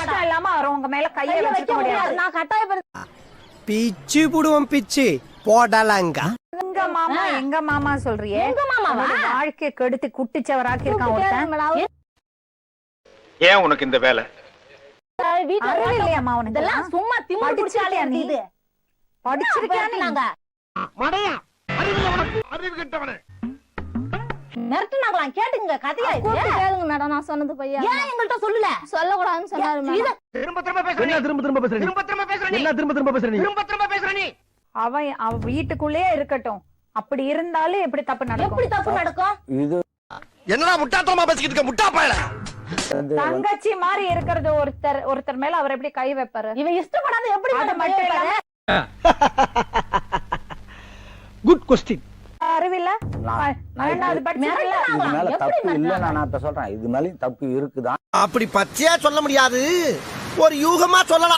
இஷ்டம் இல்லாம அவர் உங்க மேல கையை வைக்க முடியாது. நான் கட்டாயப்படுத்த பிச்சு புடுவோம் பிச்சு போடலாங்க. எங்க மாமா சொல்றியே? எங்க மாமாவா? வாழ்க்கையை கெடுத்து குட்டிச்சவராக்கி இருக்கான் ஒருத்தன். ஏன் உனக்கு இந்த வேலை? இல்லையாமா உனக்கு? இதெல்லாம் சும்மா திமிரு பிடிச்சாலே இது. படிச்சிருக்கியா நாங்க மடையா அறிவு கெட்டவனே. மிரட்டுனாங்களாம், கேட்டுங்க கதையா இது. கேளுங்க மேடம், நான் சொன்னது பையன் ஏன் எங்கள்ட்ட சொல்லல? சொல்லக்கூடாதுன்னு சொன்னாரு மேடம். திரும்ப திரும்ப பேசுற நீ. திரும்ப பேசுற நீ. திரும்ப பேசுற நீ. அவ வீட்டுக்குள்ளேயே இருக்கட்டும். அப்படி இருந்தாலும் எப்படி தப்பு நடக்கும்? எப்படி தப்பு நடக்கும்? இது என்னடா முட்டாத்தனமா பேசிக்கிட்டு இருக்க முட்டா பயல. தங்கச்சி மாதிரி இருக்கிறது ஒருத்தர் மேல அவர் எப்படி கை வைப்பாரு? இவன் இஷ்டப்படாத எப்படி அது மட்டும் மட்டும் இல்ல. Good question. அறிவில்ல? அது மேல தப்பு இல்ல, நான் சொல்றேன். இது மேல தப்பு இருக்குதான். அப்படி பச்சையா சொல்ல முடியாது, ஒரு யூகமா சொல்லலாம்.